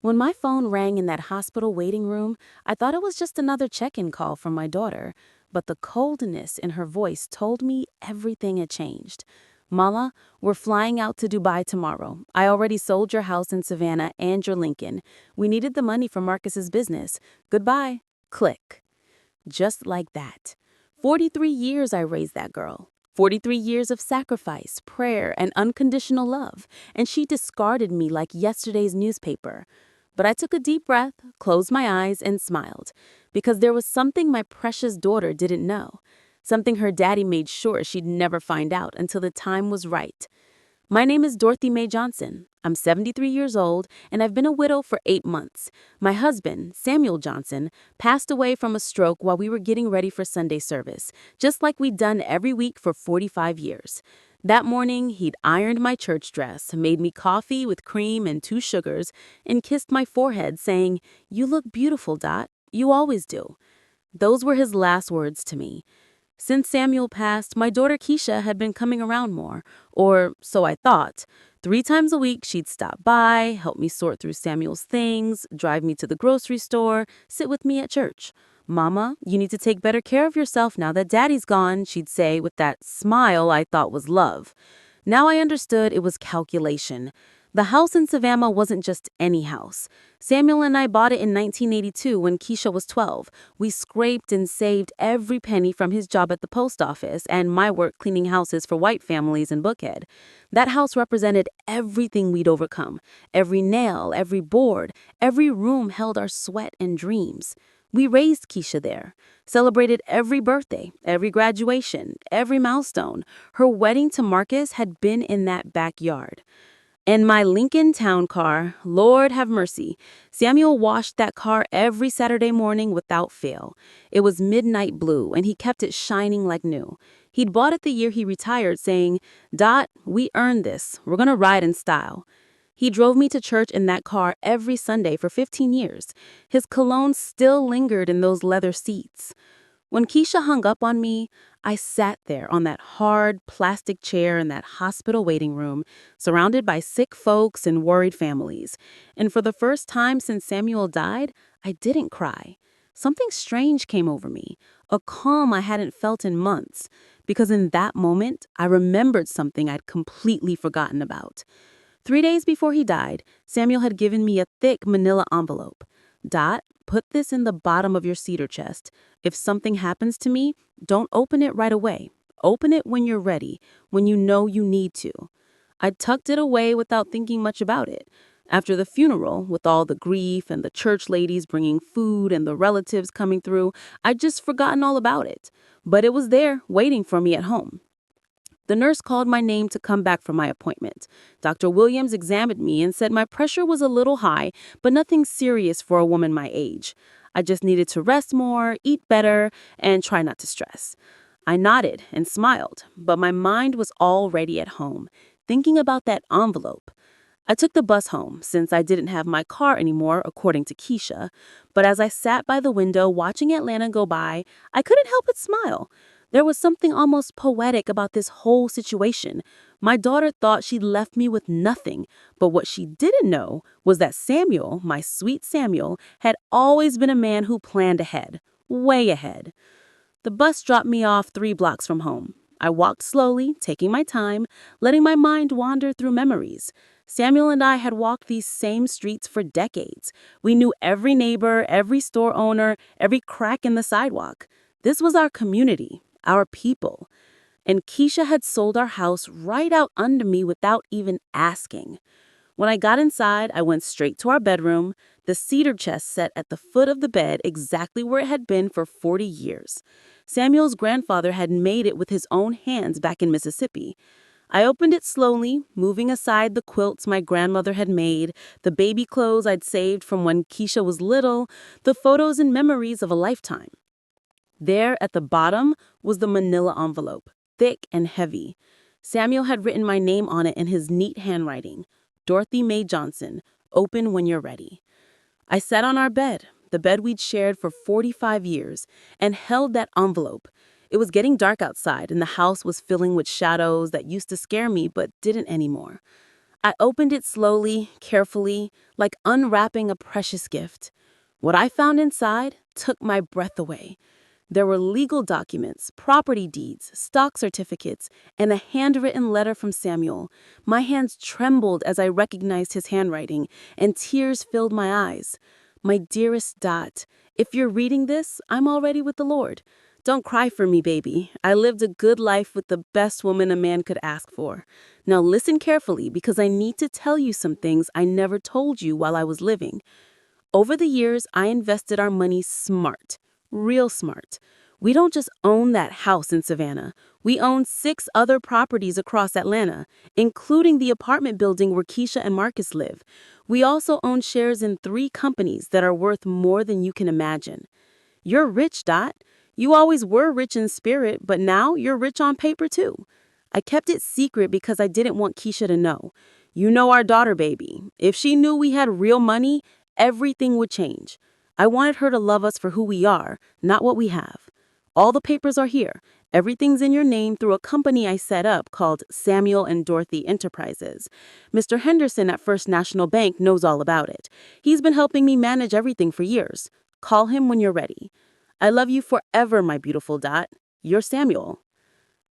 When my phone rang in that hospital waiting room, I thought it was just another check-in call from my daughter, but the coldness in her voice told me everything had changed. Mala, we're flying out to Dubai tomorrow. I already sold your house in Savannah and your Lincoln. We needed the money for Marcus's business. Goodbye. Click. Just like that. 43 years I raised that girl. 43 years of sacrifice, prayer, and unconditional love, and she discarded me like yesterday's newspaper. But I took a deep breath, closed my eyes, and smiled, because there was something my precious daughter didn't know, something her daddy made sure she'd never find out until the time was right. My name is Dorothy Mae Johnson. I'm 73 years old, and I've been a widow for 8 months. My husband, Samuel Johnson, passed away from a stroke while we were getting ready for Sunday service, just like we'd done every week for 45 years. That morning, he'd ironed my church dress, made me coffee with cream and 2 sugars, and kissed my forehead, saying, "You look beautiful, Dot. You always do." Those were his last words to me. Since Samuel passed, my daughter Keisha had been coming around more, or so I thought. 3 times a week, she'd stop by, help me sort through Samuel's things, drive me to the grocery store, sit with me at church. "Mama, you need to take better care of yourself now that Daddy's gone," she'd say with that smile I thought was love. Now I understood it was calculation. The house in Savannah wasn't just any house. Samuel and I bought it in 1982 when Keisha was 12. We scraped and saved every penny from his job at the post office and my work cleaning houses for white families in Bookhead. That house represented everything we'd overcome. Every nail, every board, every room held our sweat and dreams. We raised Keisha there, celebrated every birthday, every graduation, every milestone. Her wedding to Marcus had been in that backyard. And my Lincoln Town car, Lord have mercy, Samuel washed that car every Saturday morning without fail. It was midnight blue, and he kept it shining like new. He'd bought it the year he retired, saying, "Dot, we earned this. We're gonna ride in style." He drove me to church in that car every Sunday for 15 years. His cologne still lingered in those leather seats. When Keisha hung up on me, I sat there on that hard plastic chair in that hospital waiting room, surrounded by sick folks and worried families. And for the first time since Samuel died, I didn't cry. Something strange came over me, a calm I hadn't felt in months, because in that moment, I remembered something I'd completely forgotten about. 3 days before he died, Samuel had given me a thick manila envelope. "Dot, put this in the bottom of your cedar chest. If something happens to me, don't open it right away. Open it when you're ready, when you know you need to." I tucked it away without thinking much about it. After the funeral, with all the grief and the church ladies bringing food and the relatives coming through, I'd just forgotten all about it. But it was there, waiting for me at home. The nurse called my name to come back for my appointment. Dr. Williams examined me and said my pressure was a little high, but nothing serious for a woman my age. I just needed to rest more, eat better, and try not to stress. I nodded and smiled, but my mind was already at home, thinking about that envelope. I took the bus home since I didn't have my car anymore, according to Keisha. But as I sat by the window watching Atlanta go by, I couldn't help but smile. There was something almost poetic about this whole situation. My daughter thought she'd left me with nothing, but what she didn't know was that Samuel, my sweet Samuel, had always been a man who planned ahead, way ahead. The bus dropped me off 3 blocks from home. I walked slowly, taking my time, letting my mind wander through memories. Samuel and I had walked these same streets for decades. We knew every neighbor, every store owner, every crack in the sidewalk. This was our community, our people. And Keisha had sold our house right out under me without even asking. When I got inside, I went straight to our bedroom, the cedar chest set at the foot of the bed exactly where it had been for 40 years. Samuel's grandfather had made it with his own hands back in Mississippi. I opened it slowly, moving aside the quilts my grandmother had made, the baby clothes I'd saved from when Keisha was little, the photos and memories of a lifetime. There at the bottom was the manila envelope, thick and heavy. Samuel had written my name on it in his neat handwriting. "Dorothy Mae Johnson, open when you're ready." I sat on our bed, the bed we'd shared for 45 years, and held that envelope. It was getting dark outside, and the house was filling with shadows that used to scare me but didn't anymore. I opened it slowly, carefully, like unwrapping a precious gift. What I found inside took my breath away. There were legal documents, property deeds, stock certificates, and a handwritten letter from Samuel. My hands trembled as I recognized his handwriting, and tears filled my eyes. My dearest Dot, if you're reading this, I'm already with the Lord. Don't cry for me, baby. I lived a good life with the best woman a man could ask for. Now listen carefully because I need to tell you some things I never told you while I was living. Over the years, I invested our money smart, real smart. We don't just own that house in Savannah. We own 6 other properties across Atlanta, including the apartment building where Keisha and Marcus live. We also own shares in 3 companies that are worth more than you can imagine. You're rich, Dot. You always were rich in spirit, but now you're rich on paper too. I kept it secret because I didn't want Keisha to know. You know our daughter, baby. If she knew we had real money, everything would change. I wanted her to love us for who we are, not what we have. All the papers are here. Everything's in your name through a company I set up called Samuel and Dorothy Enterprises. Mr. Henderson at First National Bank knows all about it. He's been helping me manage everything for years. Call him when you're ready. I love you forever, my beautiful Dot. You're Samuel.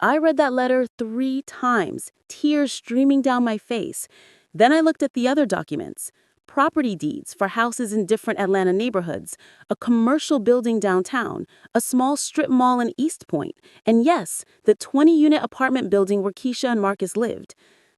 I read that letter 3 times, tears streaming down my face. Then I looked at the other documents. Property deeds for houses in different Atlanta neighborhoods, a commercial building downtown, a small strip mall in East Point, and yes, the 20-unit apartment building where Keisha and Marcus lived.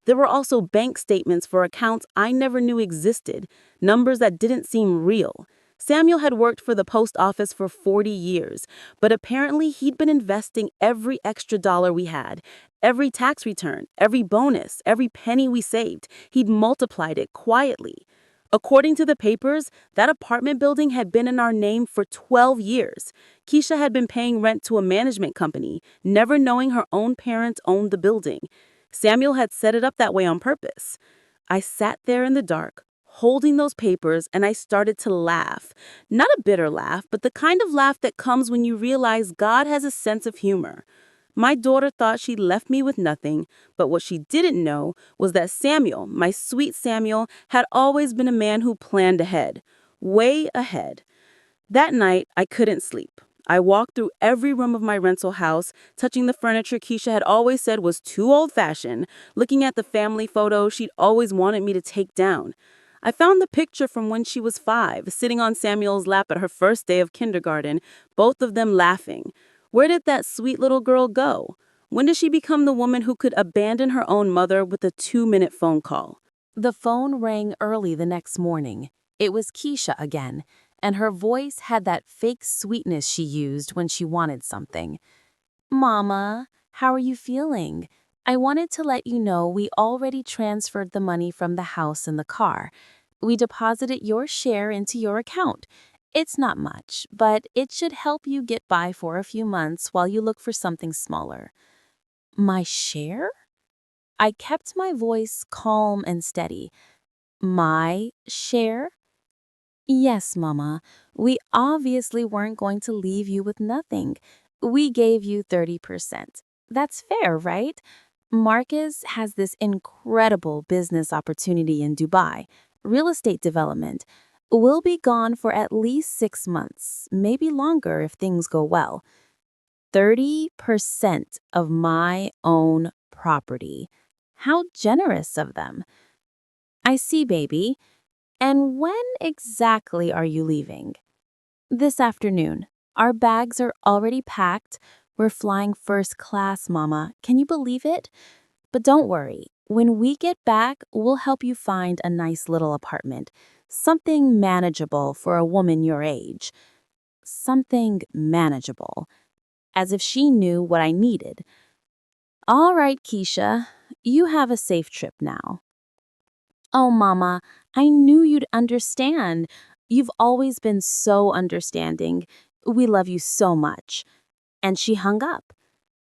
There were also bank statements for accounts I never knew existed, numbers that didn't seem real. Samuel had worked for the post office for 40 years, but apparently he'd been investing every extra dollar we had, every tax return, every bonus, every penny we saved. He'd multiplied it quietly. According to the papers, that apartment building had been in our name for 12 years. Keisha had been paying rent to a management company, never knowing her own parents owned the building. Samuel had set it up that way on purpose. I sat there in the dark, holding those papers, and I started to laugh. Not a bitter laugh, but the kind of laugh that comes when you realize God has a sense of humor. My daughter thought she left me with nothing, but what she didn't know was that Samuel, my sweet Samuel, had always been a man who planned ahead, way ahead. That night, I couldn't sleep. I walked through every room of my rental house, touching the furniture Keisha had always said was too old-fashioned, looking at the family photos she'd always wanted me to take down. I found the picture from when she was 5, sitting on Samuel's lap at her first day of kindergarten, both of them laughing. Where did that sweet little girl go? When did she become the woman who could abandon her own mother with a 2-minute phone call? The phone rang early the next morning. It was Keisha again, and her voice had that fake sweetness she used when she wanted something. Mama, how are you feeling? I wanted to let you know we already transferred the money from the house and the car. We deposited your share into your account. It's not much, but it should help you get by for a few months while you look for something smaller. My share? I kept my voice calm and steady. My share? Yes, Mama. We obviously weren't going to leave you with nothing. We gave you 30%. That's fair, right? Marcus has this incredible business opportunity in Dubai, real estate development. We'll be gone for at least 6 months, maybe longer if things go well. 30% of my own property. How generous of them. I see, baby. And when exactly are you leaving? This afternoon. Our bags are already packed. We're flying first class, Mama. Can you believe it? But don't worry. When we get back, we'll help you find a nice little apartment. Something manageable for a woman your age. Something manageable. As if she knew what I needed. All right, Keisha. You have a safe trip now. Oh, Mama, I knew you'd understand. You've always been so understanding. We love you so much. And she hung up.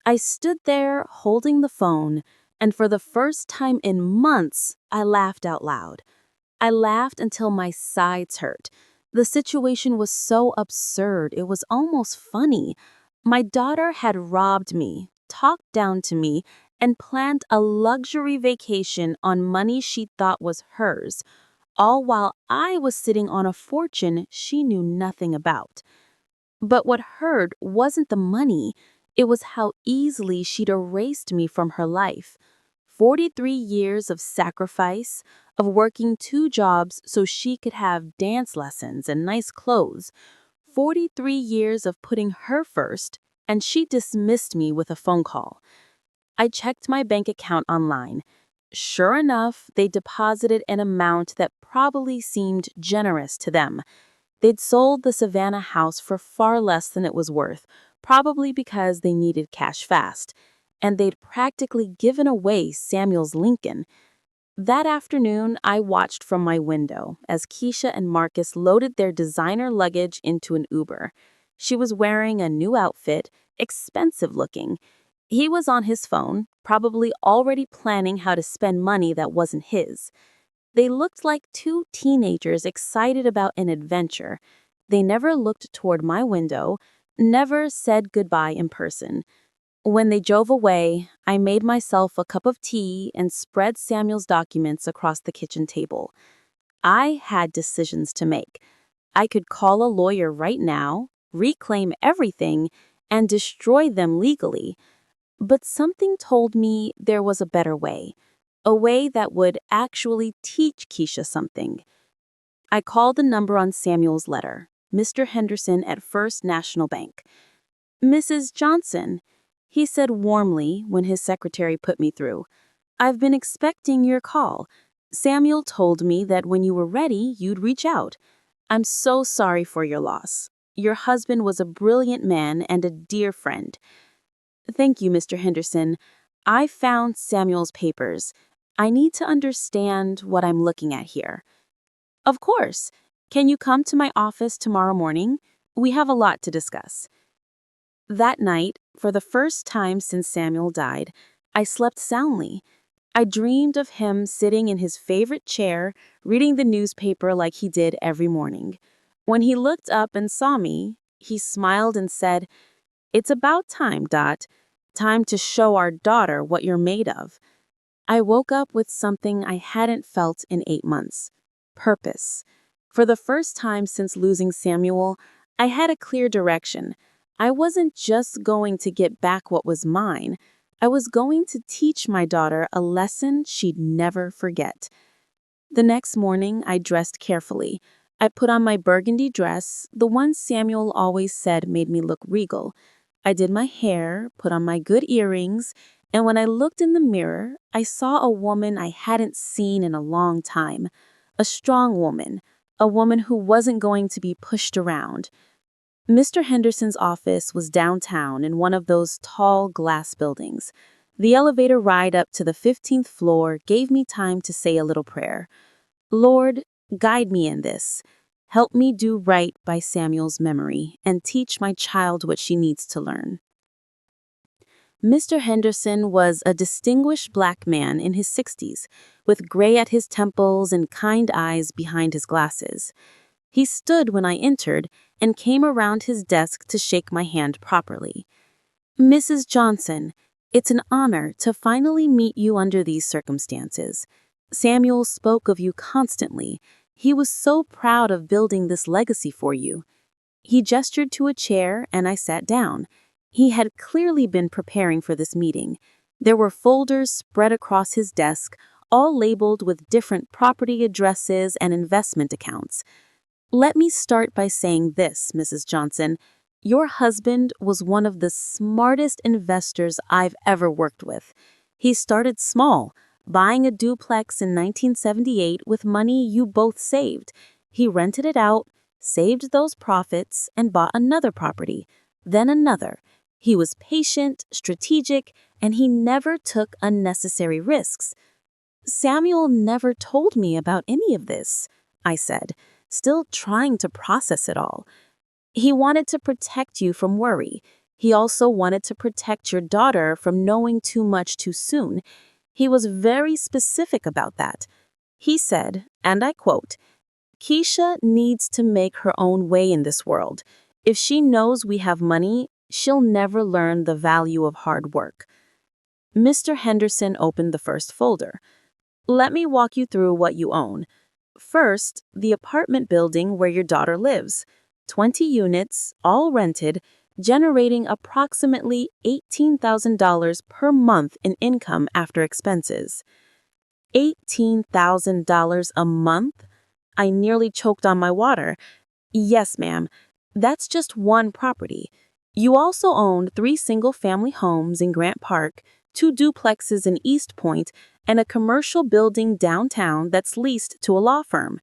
I stood there holding the phone, and for the first time in months, I laughed out loud. I laughed until my sides hurt. The situation was so absurd, it was almost funny. My daughter had robbed me, talked down to me, and planned a luxury vacation on money she thought was hers, all while I was sitting on a fortune she knew nothing about. But what hurt wasn't the money, it was how easily she'd erased me from her life. 43 years of sacrifice, of working 2 jobs so she could have dance lessons and nice clothes. 43 years of putting her first, and she dismissed me with a phone call. I checked my bank account online. Sure enough, they deposited an amount that probably seemed generous to them. They'd sold the Savannah house for far less than it was worth, probably because they needed cash fast. And they'd practically given away Samuel's Lincoln. That afternoon, I watched from my window as Keisha and Marcus loaded their designer luggage into an Uber. She was wearing a new outfit, expensive looking. He was on his phone, probably already planning how to spend money that wasn't his. They looked like 2 teenagers excited about an adventure. They never looked toward my window, never said goodbye in person. When they drove away, I made myself a cup of tea and spread Samuel's documents across the kitchen table. I had decisions to make. I could call a lawyer right now, reclaim everything, and destroy them legally. But something told me there was a better way, a way that would actually teach Keisha something. I called the number on Samuel's letter, Mr. Henderson at First National Bank. "Mrs. Johnson," he said warmly when his secretary put me through. "I've been expecting your call. Samuel told me that when you were ready, you'd reach out. I'm so sorry for your loss. Your husband was a brilliant man and a dear friend." "Thank you, Mr. Henderson. I found Samuel's papers. I need to understand what I'm looking at here." "Of course. Can you come to my office tomorrow morning? We have a lot to discuss." That night, for the first time since Samuel died, I slept soundly. I dreamed of him sitting in his favorite chair, reading the newspaper like he did every morning. When he looked up and saw me, he smiled and said, "It's about time, Dot. Time to show our daughter what you're made of." I woke up with something I hadn't felt in 8 months. Purpose. For the first time since losing Samuel, I had a clear direction. I wasn't just going to get back what was mine. I was going to teach my daughter a lesson she'd never forget. The next morning, I dressed carefully. I put on my burgundy dress, the one Samuel always said made me look regal. I did my hair, put on my good earrings, and when I looked in the mirror, I saw a woman I hadn't seen in a long time. A strong woman, a woman who wasn't going to be pushed around. Mr. Henderson's office was downtown in one of those tall glass buildings. The elevator ride up to the 15th floor gave me time to say a little prayer. "Lord, guide me in this. Help me do right by Samuel's memory and teach my child what she needs to learn." Mr. Henderson was a distinguished black man in his 60s, with gray at his temples and kind eyes behind his glasses. He stood when I entered and came around his desk to shake my hand properly. "Mrs. Johnson, it's an honor to finally meet you under these circumstances. Samuel spoke of you constantly. He was so proud of building this legacy for you." He gestured to a chair and I sat down. He had clearly been preparing for this meeting. There were folders spread across his desk, all labeled with different property addresses and investment accounts. "Let me start by saying this, Mrs. Johnson. Your husband was one of the smartest investors I've ever worked with. He started small, buying a duplex in 1978 with money you both saved. He rented it out, saved those profits, and bought another property, then another. He was patient, strategic, and he never took unnecessary risks." "Samuel never told me about any of this," I said, still trying to process it all. "He wanted to protect you from worry. He also wanted to protect your daughter from knowing too much too soon. He was very specific about that. He said, and I quote, 'Keisha needs to make her own way in this world. If she knows we have money, she'll never learn the value of hard work.'" Mr. Henderson opened the first folder. Let me walk you through what you own. First, the apartment building where your daughter lives. 20 units, all rented, generating approximately $18,000 per month in income after expenses. $18,000 a month? I nearly choked on my water. Yes, ma'am. That's just one property. You also own 3 single-family homes in Grant Park, 2 duplexes in East Point, and a commercial building downtown that's leased to a law firm.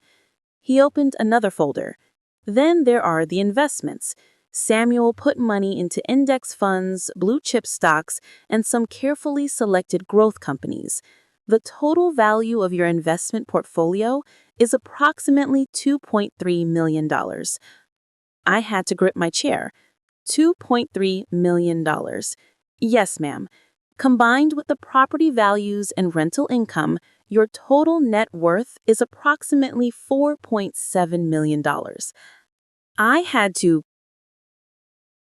He opened another folder. Then there are the investments. Samuel put money into index funds, blue chip stocks, and some carefully selected growth companies. The total value of your investment portfolio is approximately $2.3 million. I had to grip my chair. $2.3 million. Yes, ma'am. Combined with the property values and rental income, your total net worth is approximately $4.7 million. I had to.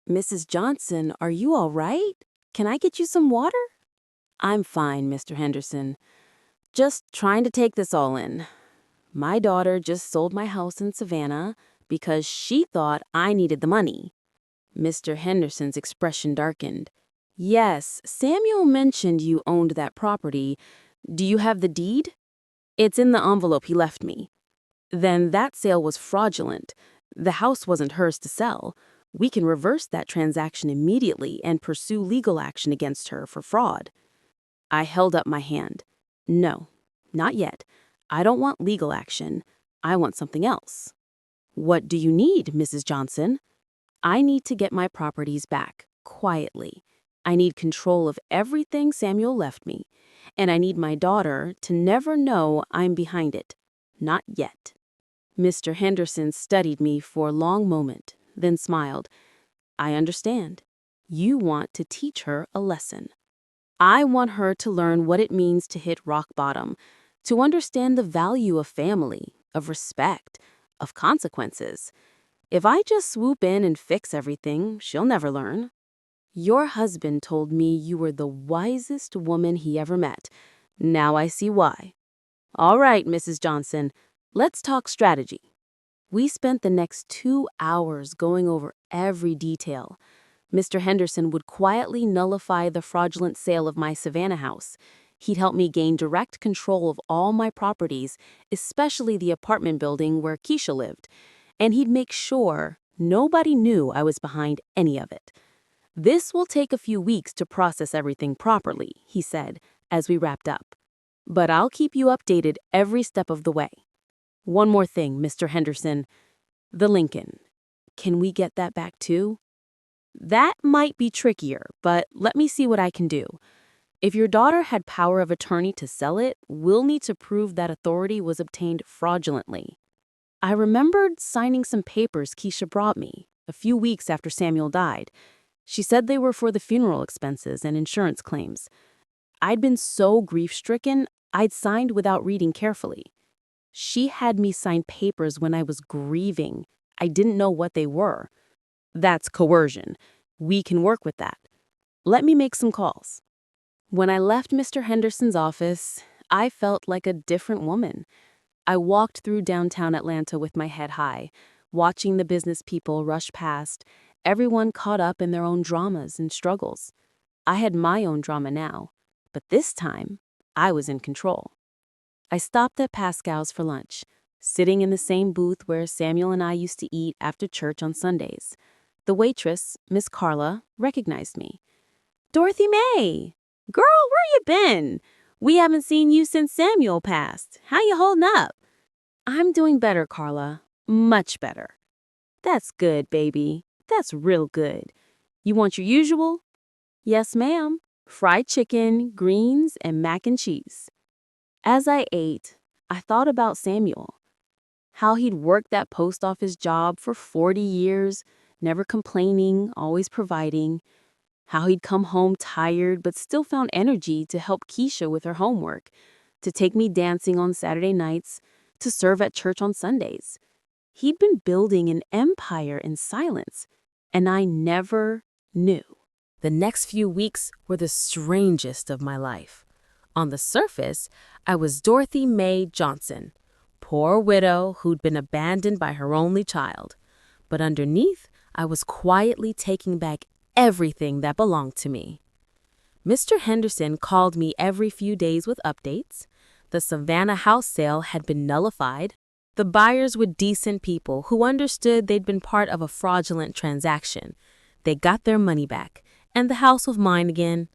Mrs. Johnson, are you all right? Can I get you some water? I'm fine, Mr. Henderson. Just trying to take this all in. My daughter just sold my house in Savannah because she thought I needed the money. Mr. Henderson's expression darkened. Yes, Samuel mentioned you owned that property. Do you have the deed? It's in the envelope he left me. Then that sale was fraudulent. The house wasn't hers to sell. We can reverse that transaction immediately and pursue legal action against her for fraud. I held up my hand. No, not yet. I don't want legal action. I want something else. What do you need, Mrs. Johnson? I need to get my properties back, quietly. I need control of everything Samuel left me, and I need my daughter to never know I'm behind it. Not yet. Mr. Henderson studied me for a long moment, then smiled. I understand. You want to teach her a lesson. I want her to learn what it means to hit rock bottom, to understand the value of family, of respect, of consequences. If I just swoop in and fix everything, she'll never learn. Your husband told me you were the wisest woman he ever met. Now I see why. All right, Mrs. Johnson, let's talk strategy. We spent the next 2 hours going over every detail. Mr. Henderson would quietly nullify the fraudulent sale of my Savannah house. He'd help me gain direct control of all my properties, especially the apartment building where Keisha lived. And he'd make sure nobody knew I was behind any of it. This will take a few weeks to process everything properly, he said, as we wrapped up. But I'll keep you updated every step of the way. One more thing, Mr. Henderson. The Lincoln. Can we get that back too? That might be trickier, but let me see what I can do. If your daughter had power of attorney to sell it, we'll need to prove that authority was obtained fraudulently. I remembered signing some papers Keisha brought me a few weeks after Samuel died. She said they were for the funeral expenses and insurance claims. I'd been so grief-stricken, I'd signed without reading carefully. She had me sign papers when I was grieving. I didn't know what they were. That's coercion. We can work with that. Let me make some calls. When I left Mr. Henderson's office, I felt like a different woman. I walked through downtown Atlanta with my head high, watching the business people rush past, everyone caught up in their own dramas and struggles. I had my own drama now, but this time, I was in control. I stopped at Pascal's for lunch, sitting in the same booth where Samuel and I used to eat after church on Sundays. The waitress, Miss Carla, recognized me. Dorothy May! Girl, where you been? We haven't seen you since Samuel passed. How you holding up? I'm doing better, Carla. Much better. That's good, baby. That's real good. You want your usual? Yes, ma'am. Fried chicken, greens, and mac and cheese. As I ate, I thought about Samuel. How he'd worked that post office job for 40 years, never complaining, always providing. How he'd come home tired but still found energy to help Keisha with her homework, to take me dancing on Saturday nights, to serve at church on Sundays. He'd been building an empire in silence, and I never knew. The next few weeks were the strangest of my life. On the surface, I was Dorothy Mae Johnson, poor widow who'd been abandoned by her only child. But underneath, I was quietly taking back everything that belonged to me. Mr. Henderson called me every few days with updates. The Savannah house sale had been nullified. The buyers were decent people who understood they'd been part of a fraudulent transaction. They got their money back, and the house was mine again.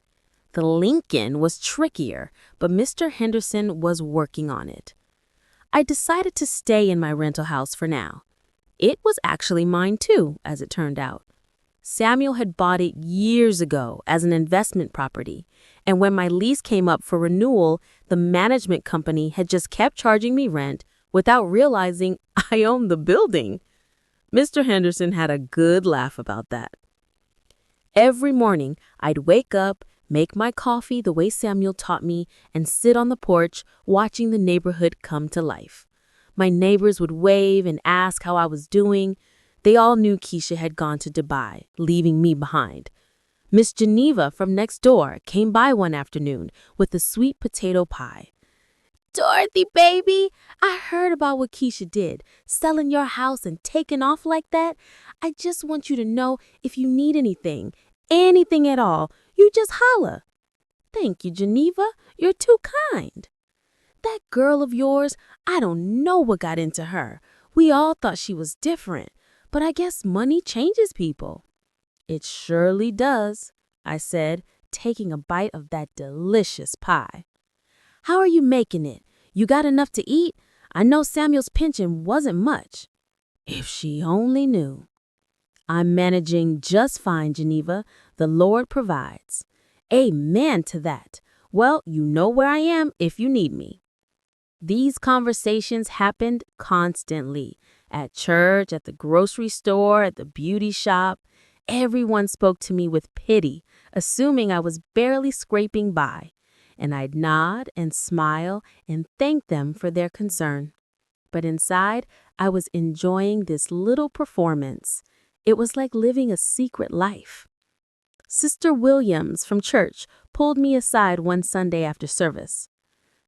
The Lincoln was trickier, but Mr. Henderson was working on it. I decided to stay in my rental house for now. It was actually mine too, as it turned out. Samuel had bought it years ago as an investment property, and when my lease came up for renewal, the management company had just kept charging me rent without realizing I owned the building. Mr. Henderson had a good laugh about that. Every morning, I'd wake up, make my coffee the way Samuel taught me, and sit on the porch watching the neighborhood come to life. My neighbors would wave and ask how I was doing. They all knew Keisha had gone to Dubai, leaving me behind. Miss Geneva from next door came by one afternoon with a sweet potato pie. "Dorothy, baby, I heard about what Keisha did, selling your house and taking off like that. I just want you to know if you need anything at all, you just holla." "Thank you, Geneva. You're too kind." "That girl of yours, I don't know what got into her. We all thought she was different, but I guess money changes people." "It surely does," I said, taking a bite of that delicious pie. "How are you making it? You got enough to eat? I know Samuel's pension wasn't much." If she only knew. "I'm managing just fine, Geneva. The Lord provides." "Amen to that. Well, you know where I am if you need me." These conversations happened constantly. At church, at the grocery store, at the beauty shop. Everyone spoke to me with pity, assuming I was barely scraping by. And I'd nod and smile and thank them for their concern. But inside, I was enjoying this little performance. It was like living a secret life. Sister Williams from church pulled me aside one Sunday after service.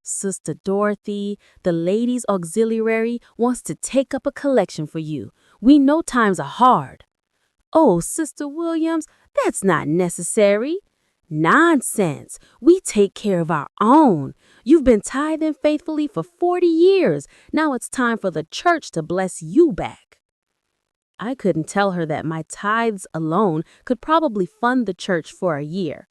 "Sister Dorothy, the ladies' auxiliary wants to take up a collection for you. We know times are hard." "Oh, Sister Williams, that's not necessary." "Nonsense. We take care of our own. You've been tithing faithfully for 40 years. Now it's time for the church to bless you back." I couldn't tell her that my tithes alone could probably fund the church for a year.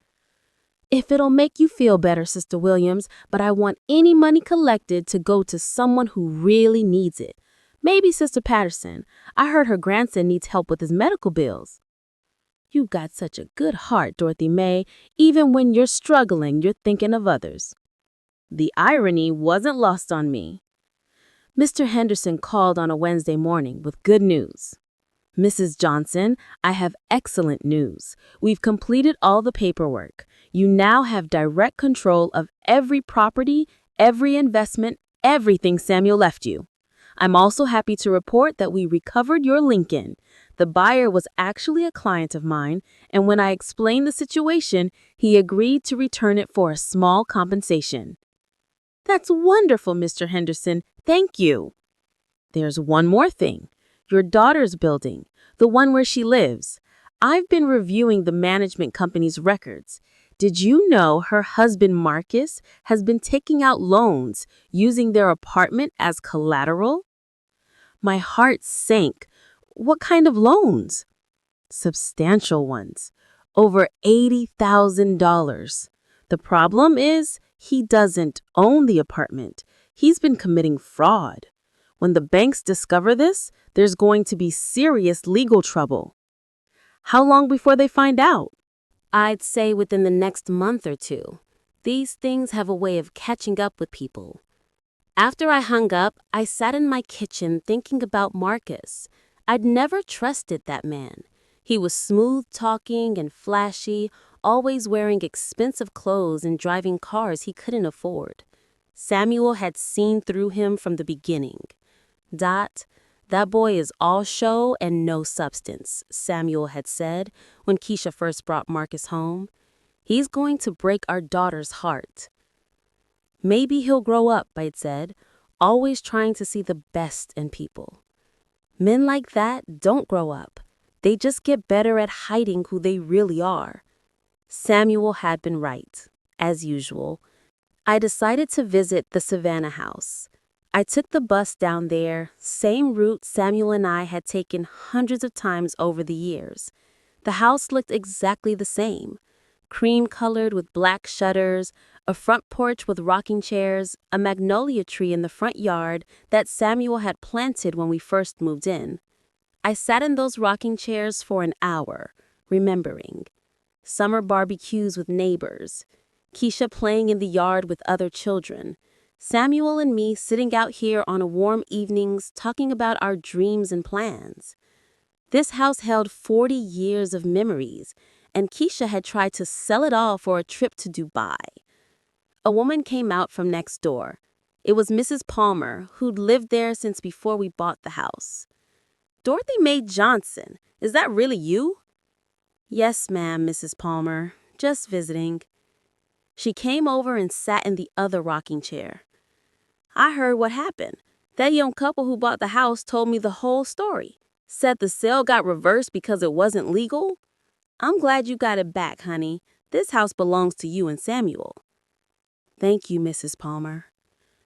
"If it'll make you feel better, Sister Williams, but I want any money collected to go to someone who really needs it. Maybe Sister Patterson. I heard her grandson needs help with his medical bills." "You've got such a good heart, Dorothy Mae. Even when you're struggling, you're thinking of others." The irony wasn't lost on me. Mr. Henderson called on a Wednesday morning with good news. "Mrs. Johnson, I have excellent news. We've completed all the paperwork. You now have direct control of every property, every investment, everything Samuel left you. I'm also happy to report that we recovered your Lincoln. The buyer was actually a client of mine, and when I explained the situation, he agreed to return it for a small compensation." "That's wonderful, Mr. Henderson. Thank you." "There's one more thing. Your daughter's building, the one where she lives. I've been reviewing the management company's records. Did you know her husband Marcus has been taking out loans using their apartment as collateral?" My heart sank. "What kind of loans?" "Substantial ones. Over $80,000. The problem is he doesn't own the apartment. He's been committing fraud. When the banks discover this, there's going to be serious legal trouble." "How long before they find out?" "I'd say within the next month or two. These things have a way of catching up with people." After I hung up, I sat in my kitchen thinking about Marcus. I'd never trusted that man. He was smooth-talking and flashy, always wearing expensive clothes and driving cars he couldn't afford. Samuel had seen through him from the beginning. Dot, That boy is all show and no substance, Samuel had said when Keisha first brought Marcus home. He's going to break our daughter's heart. Maybe he'll grow up, I'd said, always trying to see the best in people. Men like that don't grow up. They just get better at hiding who they really are. Samuel had been right, as usual. I decided to visit the Savannah house. I took the bus down there, same route Samuel and I had taken hundreds of times over the years. The house looked exactly the same. Cream-colored with black shutters, a front porch with rocking chairs, a magnolia tree in the front yard that Samuel had planted when we first moved in. I sat in those rocking chairs for an hour, remembering. Summer barbecues with neighbors, Keisha playing in the yard with other children, Samuel and me sitting out here on warm evenings talking about our dreams and plans. This house held 40 years of memories, and Keisha had tried to sell it all for a trip to Dubai. A woman came out from next door. It was Mrs. Palmer, who'd lived there since before we bought the house. "Dorothy Mae Johnson, is that really you?" "Yes, ma'am, Mrs. Palmer. Just visiting." She came over and sat in the other rocking chair. "I heard what happened. That young couple who bought the house told me the whole story. Said the sale got reversed because it wasn't legal. I'm glad you got it back, honey. This house belongs to you and Samuel." "Thank you, Mrs. Palmer.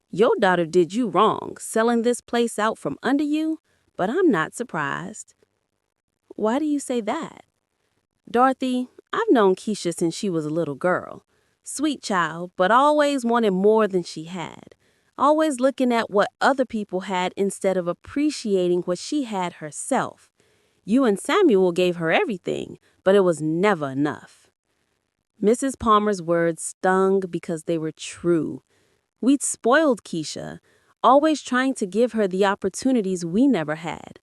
Your daughter did you wrong, selling this place out from under you, but I'm not surprised." "Why do you say that?" "Dorothy, I've known Keisha since she was a little girl. Sweet child, but always wanted more than she had. Always looking at what other people had instead of appreciating what she had herself. You and Samuel gave her everything, but it was never enough." Mrs. Palmer's words stung because they were true. We'd spoiled Keisha, always trying to give her the opportunities we never had.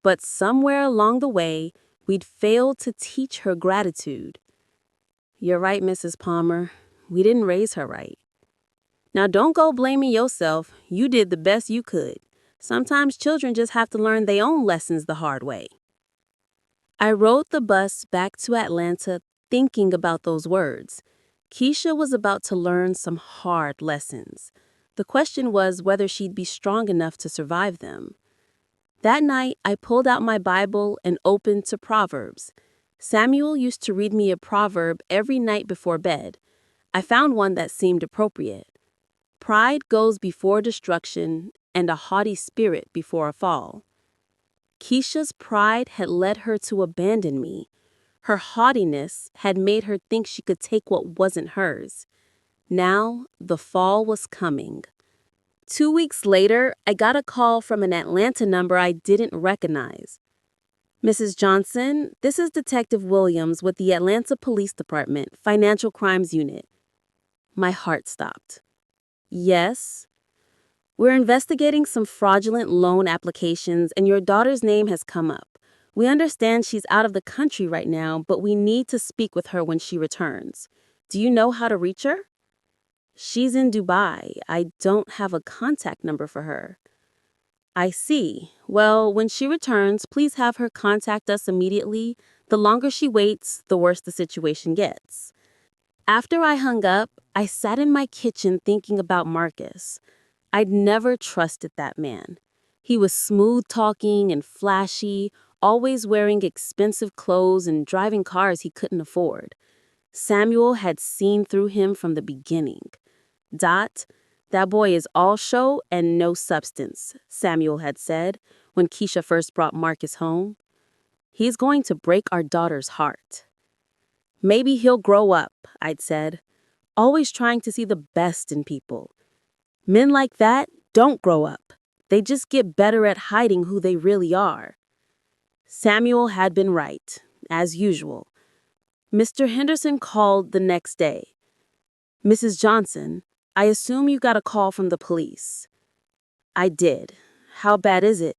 But somewhere along the way, we'd failed to teach her gratitude. "You're right, Mrs. Palmer. We didn't raise her right." "Now don't go blaming yourself. You did the best you could. Sometimes children just have to learn their own lessons the hard way." I rode the bus back to Atlanta thinking about those words. Keisha was about to learn some hard lessons. The question was whether she'd be strong enough to survive them. That night, I pulled out my Bible and opened to Proverbs. Samuel used to read me a proverb every night before bed. I found one that seemed appropriate. "Pride goes before destruction, and a haughty spirit before a fall." Keisha's pride had led her to abandon me. Her haughtiness had made her think she could take what wasn't hers. Now, the fall was coming. 2 weeks later, I got a call from an Atlanta number I didn't recognize. "Mrs. Johnson, this is Detective Williams with the Atlanta Police Department, Financial Crimes Unit." My heart stopped. "Yes?" "We're investigating some fraudulent loan applications and your daughter's name has come up. We understand she's out of the country right now, but we need to speak with her when she returns. Do you know how to reach her?" "She's in Dubai. I don't have a contact number for her." "I see. Well, when she returns, please have her contact us immediately. The longer she waits, the worse the situation gets." After I hung up, I sat in my kitchen thinking about Marcus. I'd never trusted that man. He was smooth-talking and flashy, always wearing expensive clothes and driving cars he couldn't afford. Samuel had seen through him from the beginning. "Dot, that boy is all show and no substance," Samuel had said when Keisha first brought Marcus home. "He's going to break our daughter's heart." "Maybe he'll grow up," I'd said, always trying to see the best in people. Men like that don't grow up. They just get better at hiding who they really are. Samuel had been right, as usual. Mr. Henderson called the next day. "Mrs. Johnson, I assume you got a call from the police." I did. "How bad is it?"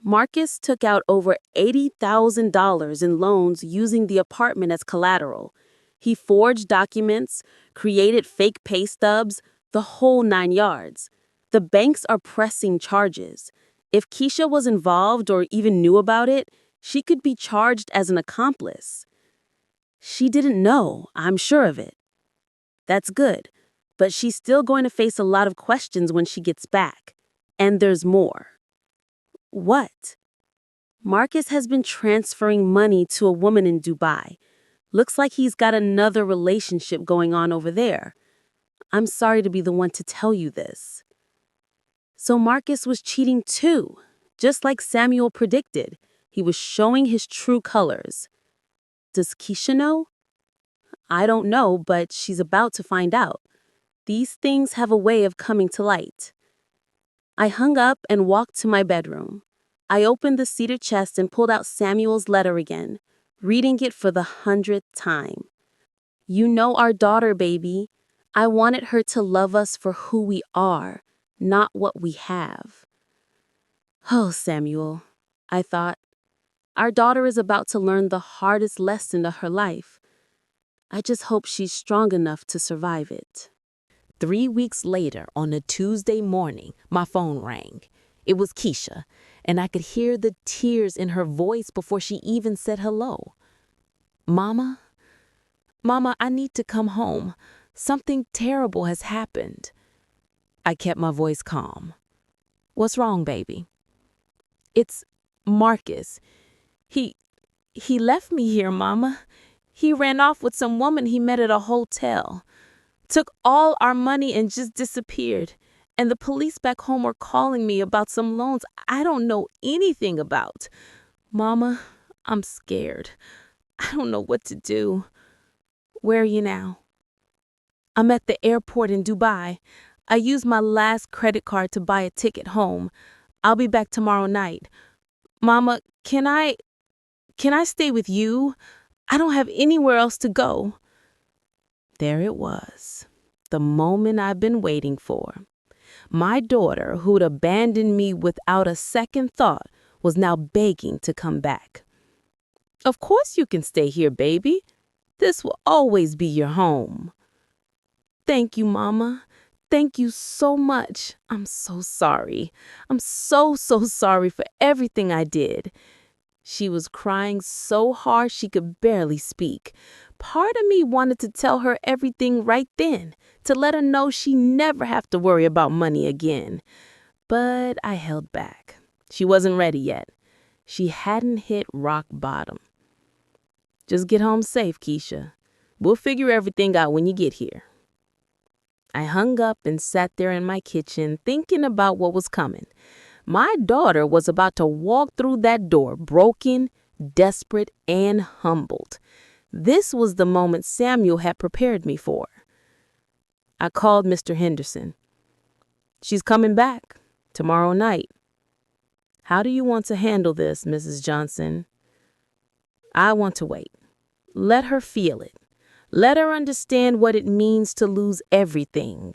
"Marcus took out over $80,000 in loans using the apartment as collateral. He forged documents, created fake pay stubs, the whole 9 yards. The banks are pressing charges. If Keisha was involved or even knew about it, she could be charged as an accomplice. She didn't know, I'm sure of it. That's good, but she's still going to face a lot of questions when she gets back. And there's more. What? Marcus has been transferring money to a woman in Dubai. Looks like he's got another relationship going on over there. I'm sorry to be the one to tell you this. So Marcus was cheating too, just like Samuel predicted. He was showing his true colors. Does Keisha know? I don't know, but she's about to find out. These things have a way of coming to light. I hung up and walked to my bedroom. I opened the cedar chest and pulled out Samuel's letter again, reading it for the 100th time. You know our daughter, baby. I wanted her to love us for who we are, not what we have. Oh, Samuel, I thought. Our daughter is about to learn the hardest lesson of her life. I just hope she's strong enough to survive it. 3 weeks later, on a Tuesday morning, my phone rang. It was Keisha, and I could hear the tears in her voice before she even said hello. Mama? Mama, I need to come home. Something terrible has happened. I kept my voice calm. What's wrong, baby? It's Marcus. He left me here, Mama. He ran off with some woman he met at a hotel. Took all our money and just disappeared. And the police back home are calling me about some loans I don't know anything about. Mama, I'm scared. I don't know what to do. Where are you now? I'm at the airport in Dubai. I used my last credit card to buy a ticket home. I'll be back tomorrow night. Mama, can I stay with you? I don't have anywhere else to go. There it was, the moment I've been waiting for. My daughter, who'd abandoned me without a second thought, was now begging to come back. Of course you can stay here, baby. This will always be your home. Thank you, Mama. Thank you so much. I'm so sorry. I'm so sorry for everything I did. She was crying so hard she could barely speak. Part of me wanted to tell her everything right then, to let her know she never have to worry about money again. But I held back. She wasn't ready yet. She hadn't hit rock bottom. Just get home safe, Keisha. We'll figure everything out when you get here. I hung up and sat there in my kitchen thinking about what was coming. My daughter was about to walk through that door broken, desperate, and humbled. This was the moment Samuel had prepared me for. I called Mr. Henderson. She's coming back tomorrow night. How do you want to handle this, Mrs. Johnson? I want to wait. Let her feel it. Let her understand what it means to lose everything.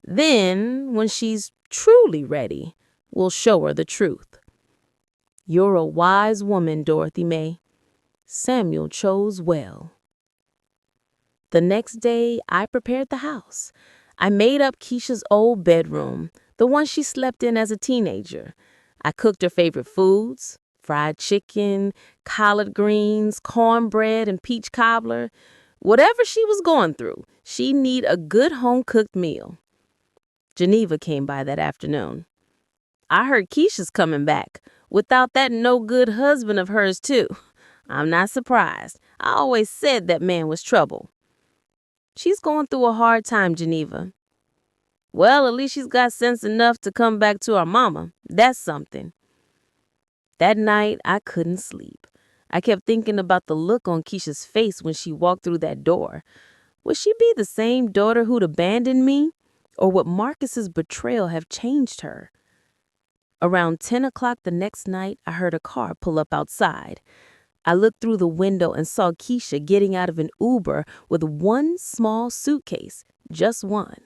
Then, when she's truly ready, we'll show her the truth. You're a wise woman, Dorothy May. Samuel chose well. The next day, I prepared the house. I made up Keisha's old bedroom, the one she slept in as a teenager. I cooked her favorite foods, fried chicken, collard greens, cornbread, and peach cobbler. Whatever she was going through, she needed a good home-cooked meal. Geneva came by that afternoon. I heard Keisha's coming back, without that no-good husband of hers, too. I'm not surprised. I always said that man was trouble. She's going through a hard time, Geneva. Well, at least she's got sense enough to come back to our mama. That's something. That night, I couldn't sleep. I kept thinking about the look on Keisha's face when she walked through that door. Would she be the same daughter who'd abandoned me? Or would Marcus's betrayal have changed her? Around 10 o'clock the next night, I heard a car pull up outside. I looked through the window and saw Keisha getting out of an Uber with one small suitcase, just one.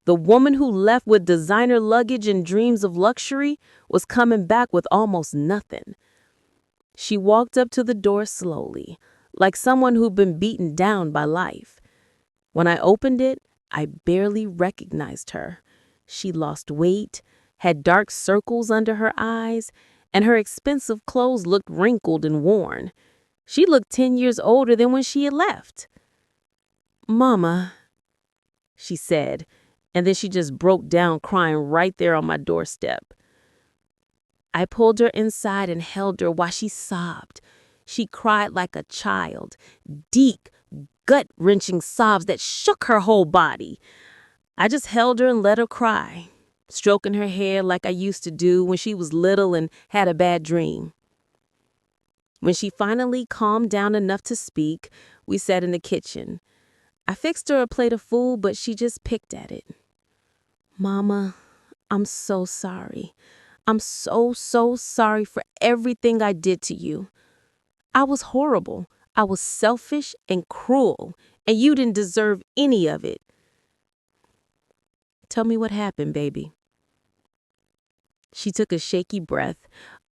The woman who left with designer luggage and dreams of luxury was coming back with almost nothing. She walked up to the door slowly, like someone who'd been beaten down by life. When I opened it, I barely recognized her. She lost weight, had dark circles under her eyes, and her expensive clothes looked wrinkled and worn. She looked 10 years older than when she had left. "Mama," she said, and then she just broke down crying right there on my doorstep. I pulled her inside and held her while she sobbed. She cried like a child, deep, gut-wrenching sobs that shook her whole body. I just held her and let her cry, stroking her hair like I used to do when she was little and had a bad dream. When she finally calmed down enough to speak, we sat in the kitchen. I fixed her a plate of food, but she just picked at it. "Mama, I'm so sorry. I'm so sorry for everything I did to you. I was horrible. I was selfish and cruel, and you didn't deserve any of it." "Tell me what happened, baby." She took a shaky breath.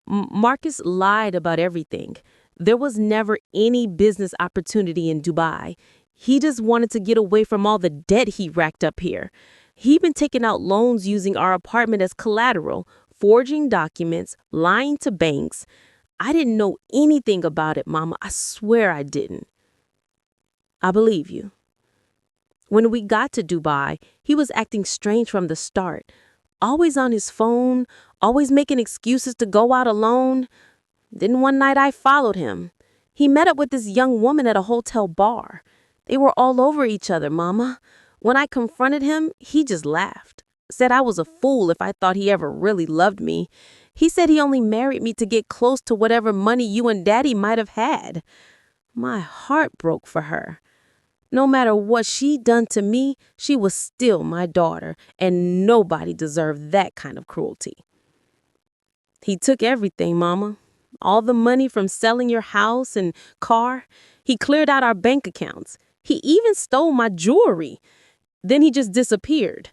Marcus lied about everything. There was never any business opportunity in Dubai. He just wanted to get away from all the debt he racked up here. He'd been taking out loans using our apartment as collateral, forging documents, lying to banks. I didn't know anything about it, Mama. I swear I didn't. "I believe you." When we got to Dubai, he was acting strange from the start. Always on his phone, always making excuses to go out alone. Then one night I followed him. He met up with this young woman at a hotel bar. They were all over each other, Mama. When I confronted him, he just laughed. Said I was a fool if I thought he ever really loved me. He said he only married me to get close to whatever money you and Daddy might have had. My heart broke for her. No matter what she'd done to me, she was still my daughter, and nobody deserved that kind of cruelty. "He took everything, Mama. All the money from selling your house and car. He cleared out our bank accounts. He even stole my jewelry. Then he just disappeared.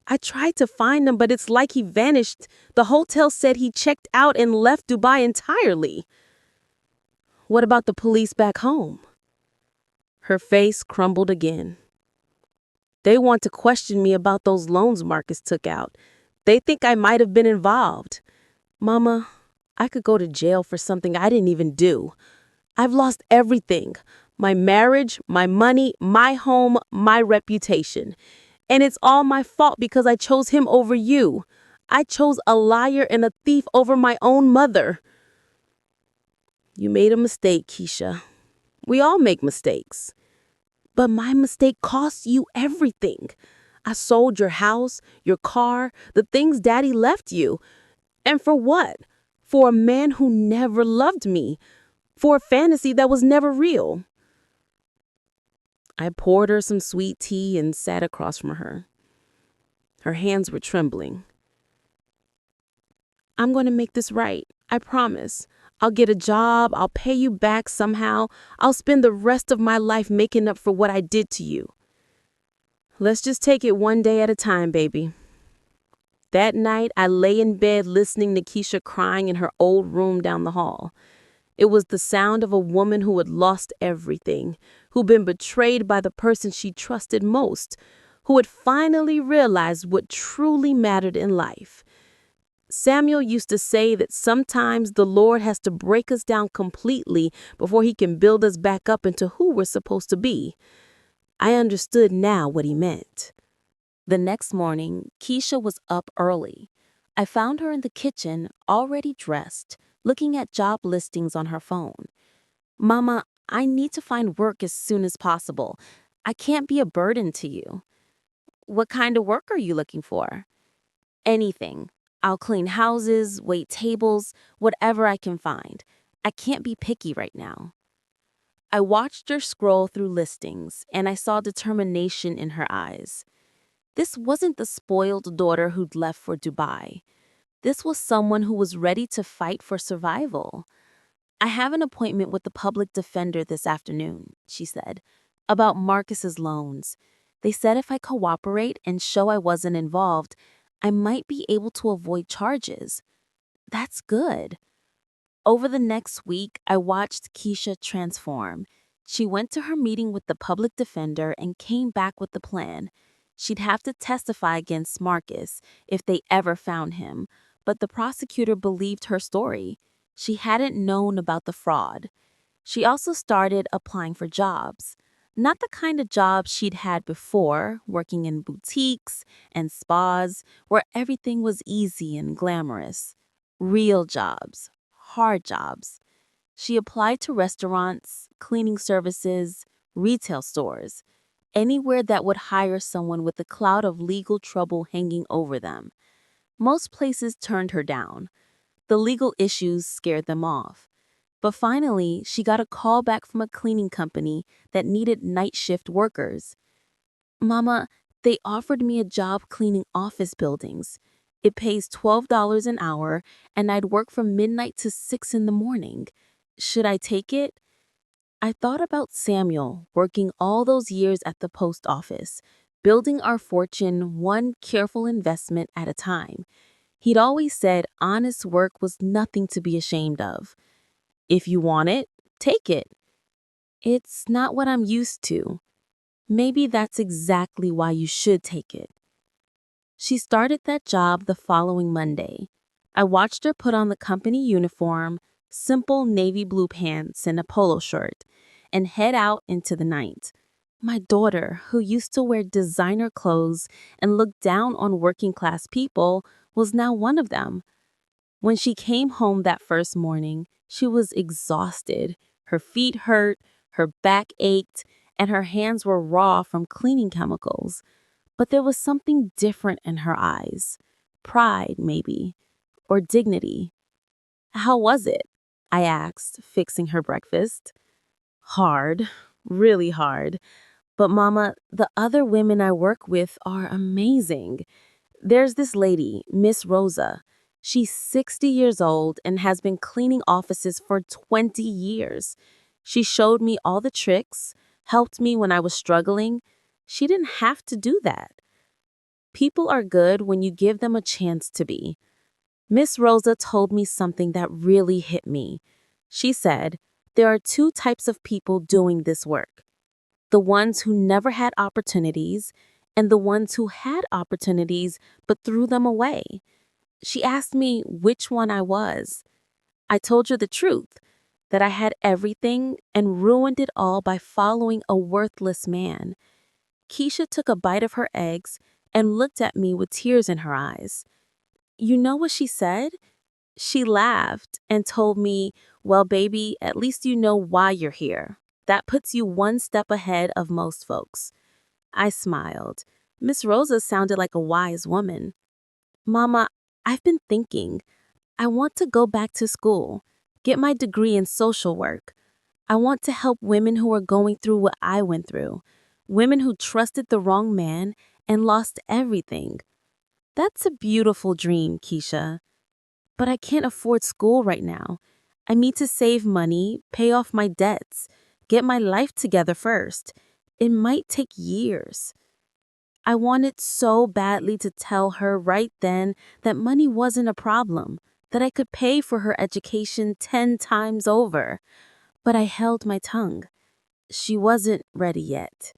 I tried to find him, but it's like he vanished. The hotel said he checked out and left Dubai entirely." "What about the police back home?" Her face crumbled again. "They want to question me about those loans Marcus took out. They think I might have been involved. Mama, I could go to jail for something I didn't even do. I've lost everything. My marriage, my money, my home, my reputation. And it's all my fault because I chose him over you. I chose a liar and a thief over my own mother." "You made a mistake, Keisha. We all make mistakes. But my mistake cost you everything. I sold your house, your car, the things Daddy left you. And for what? For a man who never loved me. For a fantasy that was never real." I poured her some sweet tea and sat across from her. Her hands were trembling. "I'm going to make this right. I promise. I'll get a job. I'll pay you back somehow. I'll spend the rest of my life making up for what I did to you. Let's just take it one day at a time, baby." That night, I lay in bed listening to Keisha crying in her old room down the hall. It was the sound of a woman who had lost everything, who'd been betrayed by the person she trusted most, who had finally realized what truly mattered in life. Samuel used to say that sometimes the Lord has to break us down completely before he can build us back up into who we're supposed to be. I understood now what he meant. The next morning, Keisha was up early. I found her in the kitchen, already dressed, looking at job listings on her phone. "Mama, I need to find work as soon as possible. I can't be a burden to you." "What kind of work are you looking for?" "Anything. I'll clean houses, wait tables, whatever I can find. I can't be picky right now." I watched her scroll through listings, and I saw determination in her eyes. This wasn't the spoiled daughter who'd left for Dubai. This was someone who was ready to fight for survival. "I have an appointment with the public defender this afternoon," she said, "about Marcus's loans. They said if I cooperate and show I wasn't involved, I might be able to avoid charges." That's good. Over the next week, I watched Keisha transform. She went to her meeting with the public defender and came back with the plan. She'd have to testify against Marcus if they ever found him, but the prosecutor believed her story. She hadn't known about the fraud. She also started applying for jobs. Not the kind of jobs she'd had before, working in boutiques and spas where everything was easy and glamorous. Real jobs, hard jobs. She applied to restaurants, cleaning services, retail stores, anywhere that would hire someone with a cloud of legal trouble hanging over them. Most places turned her down. The legal issues scared them off. But finally, she got a call back from a cleaning company that needed night shift workers. Mama, they offered me a job cleaning office buildings. It pays $12 an hour, and I'd work from midnight to 6 in the morning. Should I take it? I thought about Samuel working all those years at the post office, building our fortune one careful investment at a time. He'd always said honest work was nothing to be ashamed of. If you want it, take it. It's not what I'm used to. Maybe that's exactly why you should take it. She started that job the following Monday. I watched her put on the company uniform, simple navy blue pants and a polo shirt, and head out into the night. My daughter, who used to wear designer clothes and look down on working class people, was now one of them. When she came home that first morning, she was exhausted. Her feet hurt, her back ached, and her hands were raw from cleaning chemicals. But there was something different in her eyes. Pride, maybe, or dignity. How was it? I asked, fixing her breakfast. Hard, really hard. But Mama, the other women I work with are amazing. There's this lady, Miss Rosa. She's 60 years old and has been cleaning offices for 20 years. She showed me all the tricks, helped me when I was struggling. She didn't have to do that. People are good when you give them a chance to be. Miss Rosa told me something that really hit me. She said, there are two types of people doing this work. The ones who never had opportunities, and the ones who had opportunities but threw them away. She asked me which one I was. I told her the truth, that I had everything and ruined it all by following a worthless man. Keisha took a bite of her eggs and looked at me with tears in her eyes. You know what she said? She laughed and told me, well, baby, at least you know why you're here. That puts you one step ahead of most folks. I smiled. Miss Rosa sounded like a wise woman. Mama, I've been thinking. I want to go back to school, get my degree in social work. I want to help women who are going through what I went through, women who trusted the wrong man and lost everything. That's a beautiful dream, Keisha. But I can't afford school right now. I need to save money, pay off my debts, get my life together first. It might take years. I wanted so badly to tell her right then that money wasn't a problem, that I could pay for her education 10 times over. But I held my tongue. She wasn't ready yet.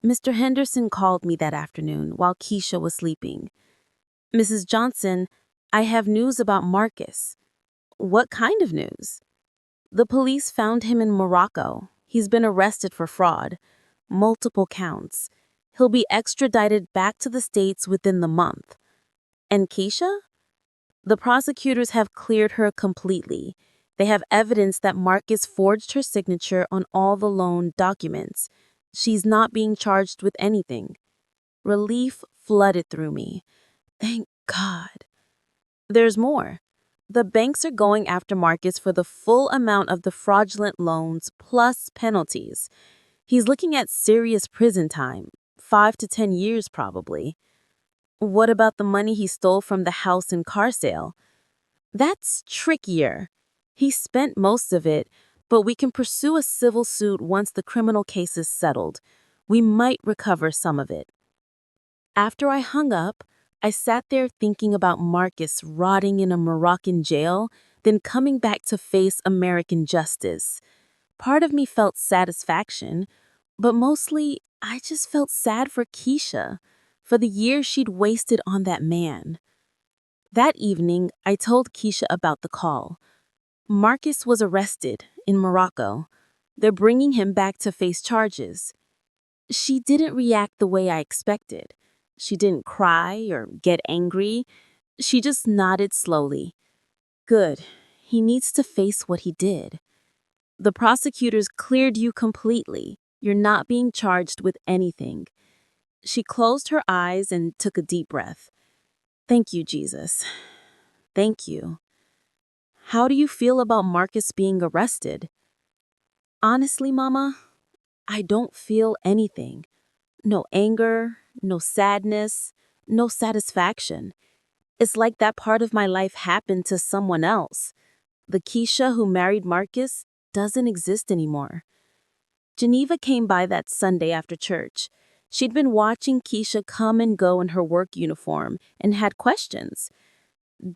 Mr. Henderson called me that afternoon while Keisha was sleeping. Mrs. Johnson, I have news about Marcus. What kind of news? The police found him in Morocco. He's been arrested for fraud. Multiple counts. He'll be extradited back to the States within the month. And Keisha? The prosecutors have cleared her completely. They have evidence that Marcus forged her signature on all the loan documents. She's not being charged with anything. Relief flooded through me. Thank God. There's more. The banks are going after Marcus for the full amount of the fraudulent loans plus penalties. He's looking at serious prison time, 5 to 10 years probably. What about the money he stole from the house and car sale? That's trickier. He spent most of it, but we can pursue a civil suit once the criminal case is settled. We might recover some of it. After I hung up, I sat there thinking about Marcus rotting in a Moroccan jail, then coming back to face American justice. Part of me felt satisfaction, but mostly I just felt sad for Keisha. for the years she'd wasted on that man. That evening, I told Keisha about the call. Marcus was arrested in Morocco. They're bringing him back to face charges. She didn't react the way I expected. She didn't cry or get angry. She just nodded slowly. Good. He needs to face what he did. The prosecutors cleared you completely. You're not being charged with anything. She closed her eyes and took a deep breath. Thank you, Jesus. Thank you. How do you feel about Marcus being arrested? Honestly, Mama, I don't feel anything. No anger, no sadness, no satisfaction. It's like that part of my life happened to someone else. The Keisha who married Marcus doesn't exist anymore. Geneva came by that Sunday after church. She'd been watching Keisha come and go in her work uniform and had questions.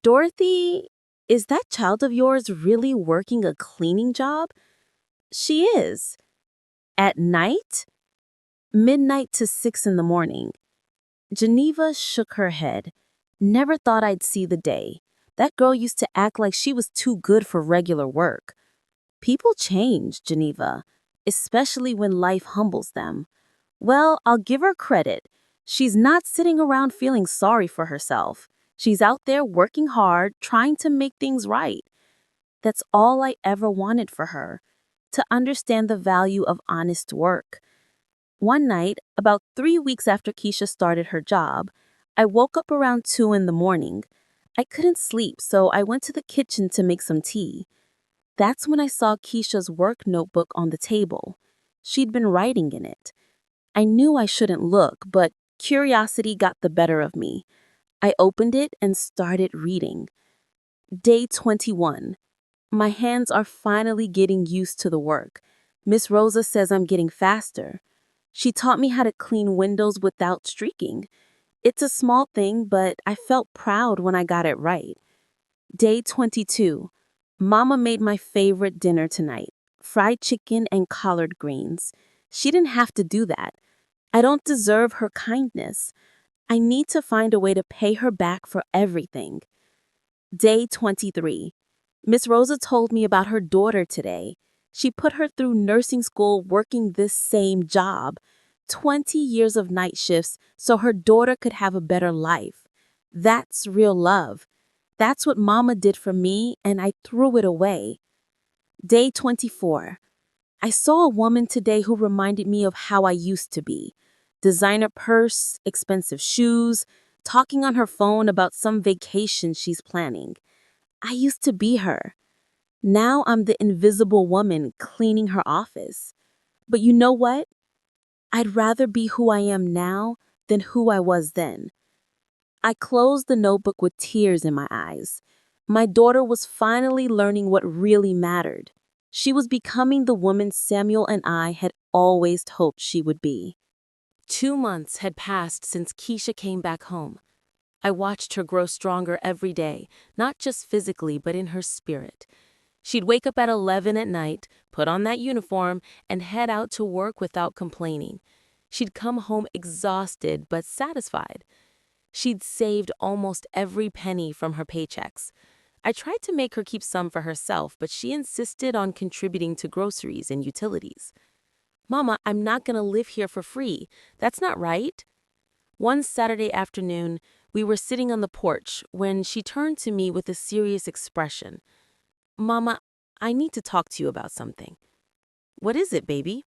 Dorothy, is that child of yours really working a cleaning job? She is. At night? Midnight to 6 in the morning. Geneva shook her head. Never thought I'd see the day. That girl used to act like she was too good for regular work. People change, Geneva, especially when life humbles them. Well, I'll give her credit. She's not sitting around feeling sorry for herself. She's out there working hard, trying to make things right. That's all I ever wanted for her, to understand the value of honest work. One night, about 3 weeks after Keisha started her job, I woke up around 2 in the morning. I couldn't sleep, so I went to the kitchen to make some tea. That's when I saw Keisha's work notebook on the table. She'd been writing in it. I knew I shouldn't look, but curiosity got the better of me. I opened it and started reading. Day 21. My hands are finally getting used to the work. Miss Rosa says I'm getting faster. She taught me how to clean windows without streaking. It's a small thing, but I felt proud when I got it right. Day 22. Mama made my favorite dinner tonight, fried chicken and collard greens. She didn't have to do that. I don't deserve her kindness. I need to find a way to pay her back for everything. Day 23. Miss Rosa told me about her daughter today. She put her through nursing school working this same job. 20 years of night shifts so her daughter could have a better life. That's real love. That's what Mama did for me, and I threw it away. Day 24. I saw a woman today who reminded me of how I used to be. Designer purse, expensive shoes, talking on her phone about some vacation she's planning. I used to be her. Now I'm the invisible woman cleaning her office. But you know what? I'd rather be who I am now than who I was then. I closed the notebook with tears in my eyes. My daughter was finally learning what really mattered. She was becoming the woman Samuel and I had always hoped she would be. 2 months had passed since Keisha came back home. I watched her grow stronger every day, not just physically, but in her spirit. She'd wake up at 11 at night, put on that uniform, and head out to work without complaining. She'd come home exhausted but satisfied. She'd saved almost every penny from her paychecks. I tried to make her keep some for herself, but she insisted on contributing to groceries and utilities. Mama, I'm not going to live here for free. That's not right. One Saturday afternoon, we were sitting on the porch when she turned to me with a serious expression. Mama, I need to talk to you about something. What is it, baby?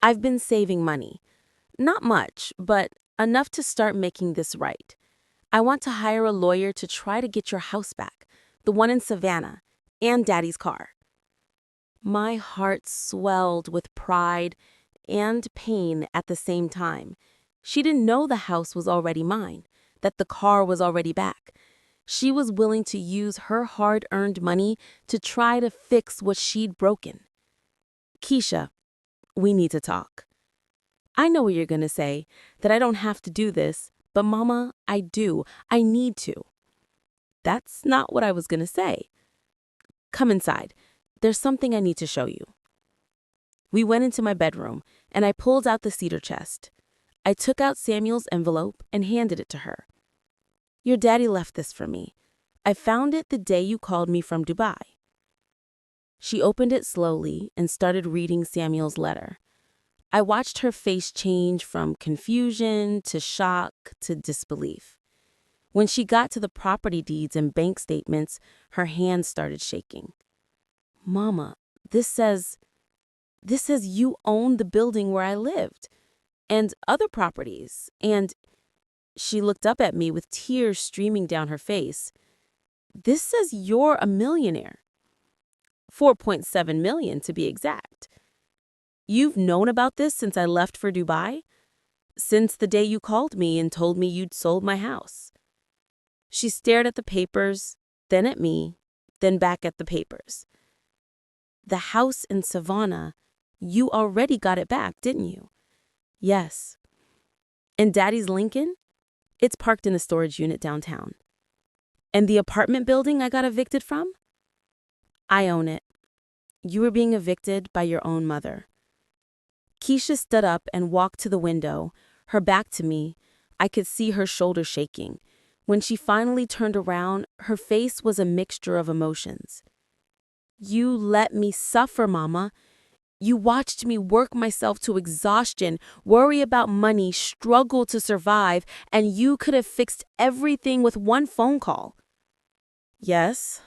I've been saving money. Not much, but enough to start making this right. I want to hire a lawyer to try to get your house back, the one in Savannah, and Daddy's car. My heart swelled with pride and pain at the same time. She didn't know the house was already mine, that the car was already back. She was willing to use her hard-earned money to try to fix what she'd broken. Keisha, we need to talk. I know what you're going to say, that I don't have to do this, but Mama, I do. I need to. That's not what I was going to say. Come inside. There's something I need to show you. We went into my bedroom, and I pulled out the cedar chest. I took out Samuel's envelope and handed it to her. Your daddy left this for me. I found it the day you called me from Dubai. She opened it slowly and started reading Samuel's letter. I watched her face change from confusion to shock to disbelief. When she got to the property deeds and bank statements, her hands started shaking. Mama, this says you own the building where I lived, and other properties, and she looked up at me with tears streaming down her face. This says you're a millionaire. 4.7 million to be exact. You've known about this since I left for Dubai? Since the day you called me and told me you'd sold my house. She stared at the papers, then at me, then back at the papers. The house in Savannah, you already got it back, didn't you? Yes. And Daddy's Lincoln? It's parked in a storage unit downtown. And the apartment building I got evicted from? I own it. You were being evicted by your own mother. Keisha stood up and walked to the window, her back to me. I could see her shoulders shaking. When she finally turned around, her face was a mixture of emotions. You let me suffer, Mama. You watched me work myself to exhaustion, worry about money, struggle to survive, and you could have fixed everything with one phone call. Yes.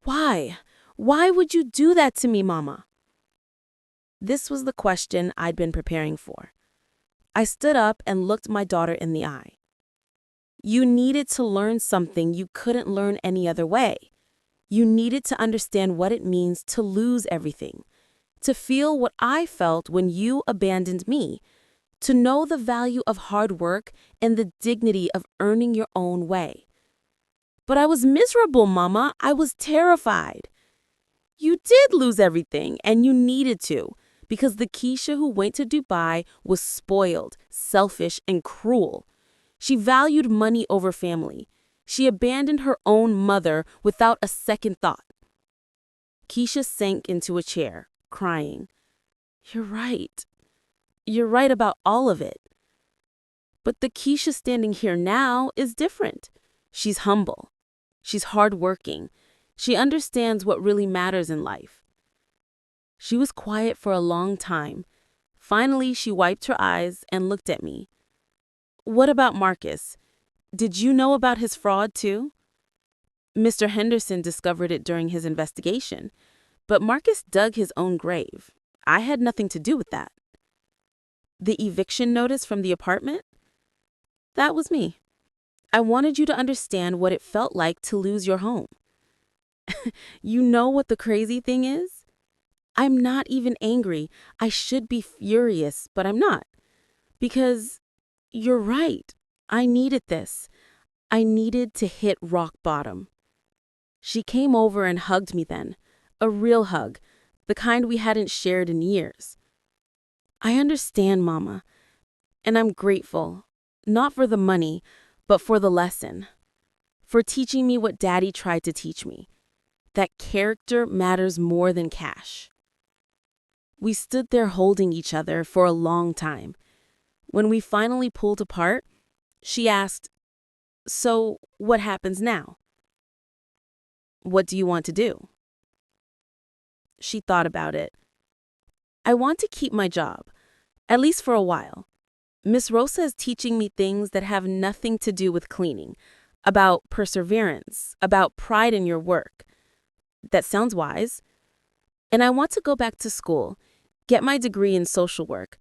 Why? Why would you do that to me, Mama? This was the question I'd been preparing for. I stood up and looked my daughter in the eye. You needed to learn something you couldn't learn any other way. You needed to understand what it means to lose everything, to feel what I felt when you abandoned me, to know the value of hard work and the dignity of earning your own way. But I was miserable, Mama. I was terrified. You did lose everything, and you needed to, because the Keisha who went to Dubai was spoiled, selfish, and cruel. She valued money over family. She abandoned her own mother without a second thought. Keisha sank into a chair, crying. You're right. You're right about all of it. But the Keisha standing here now is different. She's humble. She's hardworking. She understands what really matters in life. She was quiet for a long time. Finally, she wiped her eyes and looked at me. What about Marcus? Did you know about his fraud too? Mr. Henderson discovered it during his investigation, but Marcus dug his own grave. I had nothing to do with that. The eviction notice from the apartment? That was me. I wanted you to understand what it felt like to lose your home. You know what the crazy thing is? I'm not even angry. I should be furious, but I'm not. Because you're right. I needed this. I needed to hit rock bottom. She came over and hugged me then. A real hug, the kind we hadn't shared in years. I understand, Mama, and I'm grateful, not for the money, but for the lesson. For teaching me what Daddy tried to teach me, that character matters more than cash. We stood there holding each other for a long time. When we finally pulled apart, she asked, So what happens now? What do you want to do? She thought about it. I want to keep my job, at least for a while. Miss Rosa is teaching me things that have nothing to do with cleaning, about perseverance, about pride in your work. That sounds wise. And I want to go back to school, get my degree in social work,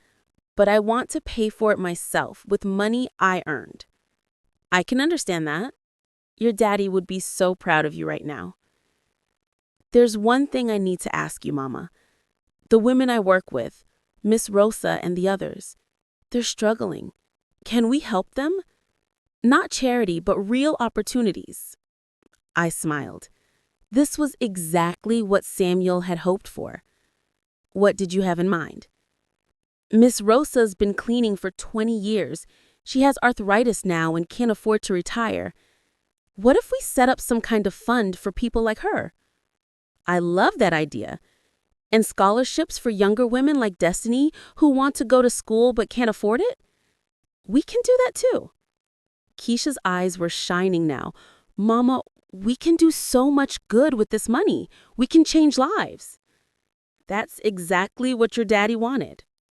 but I want to pay for it myself with money I earned. I can understand that. Your daddy would be so proud of you right now. There's one thing I need to ask you, Mama. The women I work with, Miss Rosa and the others, they're struggling. Can we help them? Not charity, but real opportunities. I smiled. This was exactly what Samuel had hoped for. What did you have in mind? Miss Rosa's been cleaning for 20 years. She has arthritis now and can't afford to retire. What if we set up some kind of fund for people like her? I love that idea. And scholarships for younger women like Destiny who want to go to school but can't afford it? We can do that too. Keisha's eyes were shining now. Mama, we can do so much good with this money. We can change lives. That's exactly what your daddy wanted.